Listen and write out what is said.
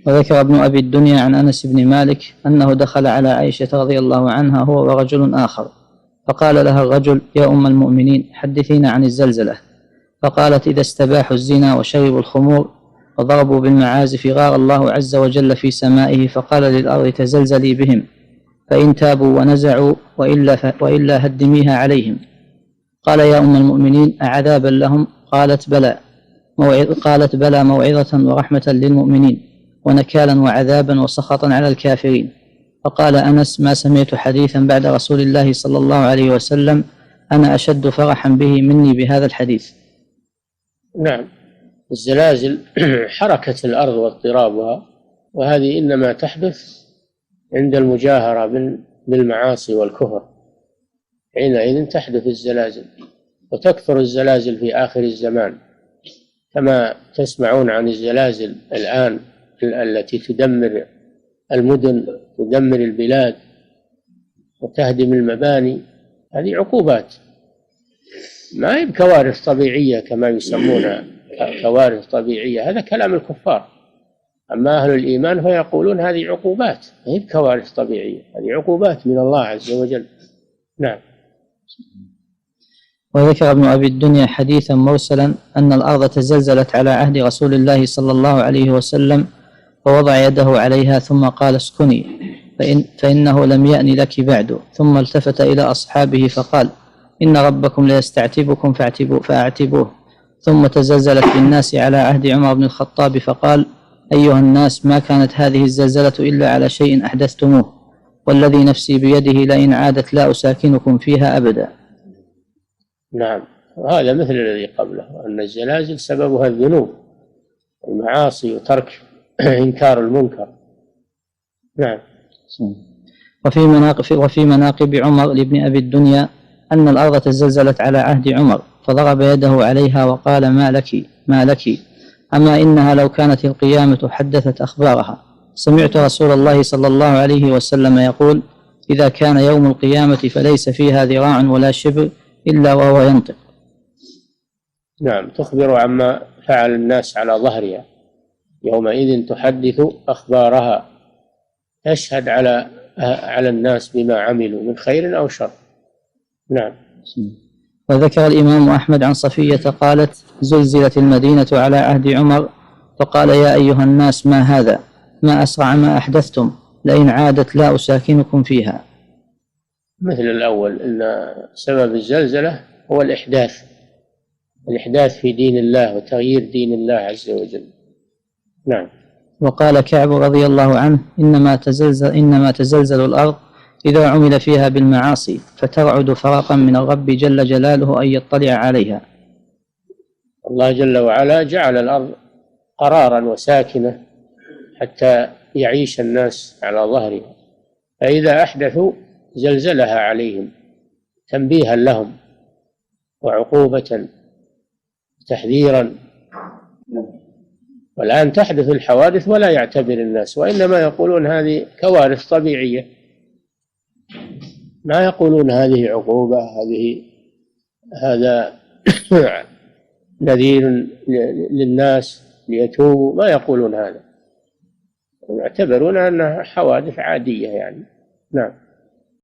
وذكر ابن أبي الدنيا عن أنس بن مالك أنه دخل على عائشة رضي الله عنها هو ورجل آخر، فقال لها الرجل: يا أم المؤمنين، حدثينا عن الزلزلة. فقالت: إذا استباحوا الزنا وشربوا الخمور وضربوا بالمعازف غار الله عز وجل في سمائه فقال للأرض: تزلزلي بهم، فإن تابوا ونزعوا وإلا هدميها عليهم. قال: يا أم المؤمنين، أعذابا لهم؟ قالت: بلى، موعظة ورحمة للمؤمنين، ونكالا وعذابا وسخطا على الكافرين. فقال أنس: ما سمعت حديثا بعد رسول الله صلى الله عليه وسلم أنا أشد فرحا به مني بهذا الحديث. نعم، الزلازل حركة الأرض واضطرابها، وهذه إنما تحدث عند المجاهرة بالمعاصي والكفر، حينئذ تحدث الزلازل، وتكثر الزلازل في آخر الزمان، كما تسمعون عن الزلازل الآن التي تدمر المدن، تدمر البلاد وتهدم المباني. هذه عقوبات، ما هي بكوارث طبيعية كما يسمونها كوارث طبيعية، هذا كلام الكفار. أما أهل الإيمان فيقولون هذه عقوبات، ما هي بكوارث طبيعية، هذه عقوبات من الله عز وجل. نعم. وذكر ابن أبي الدنيا حديثا مرسلا أن الأرض تزلزلت على عهد رسول الله صلى الله عليه وسلم فوضع يده عليها ثم قال: اسكني فإنه لم يأن لك بعد. ثم التفت إلى أصحابه فقال: إن ربكم ليستعتبكم فأعتبوه. ثم تزلزلت بالناس على عهد عمر بن الخطاب فقال: أيها الناس، ما كانت هذه الزلزلة إلا على شيء أحدثتموه، والذي نفسي بيده لئن عادت لا أساكنكم فيها أبدا. نعم، وهذا مثل الذي قبله، أن الزلازل سببها الذنوب والمعاصي وترك إنكار المنكر. نعم. وفي مناقب عمر لابن أبي الدنيا أن الأرض تزلزلت على عهد عمر فضرب يده عليها وقال: ما لك أما إنها لو كانت القيامة حدثت أخبارها. سمعت رسول الله صلى الله عليه وسلم يقول: إذا كان يوم القيامة فليس فيها ذراع ولا شبر إلا وهو ينطق. نعم، تخبر عما فعل الناس على ظهرها، يومئذ تحدث أخبارها، تشهد على الناس بما عملوا من خير أو شر. نعم. وذكر الإمام أحمد عن صفية قالت: زلزلت المدينة على عهد عمر فقال: يا أيها الناس، ما هذا؟ ما أسرع ما أحدثتم، لئن عادت لا أساكنكم فيها. مثل الأول، إن سبب الزلزلة هو الإحداث في دين الله وتغيير دين الله عز وجل. نعم. وقال كعب رضي الله عنه: إنما تزلزل الأرض إذا عمل فيها بالمعاصي فترعد فرقا من الرب جل جلاله أن يطلع عليها. الله جل وعلا جعل الأرض قرارا وساكنة حتى يعيش الناس على ظهرها، فإذا أحدثوا زلزلها عليهم تنبيها لهم وعقوبة تحذيرا. والآن تحدث الحوادث ولا يعتبر الناس، وإنما يقولون هذه كوارث طبيعية، ما يقولون هذه عقوبة، هذا نذير للناس ليتوبوا، ما يقولون هذا، يعتبرون أنها حوادث عادية يعني. نعم.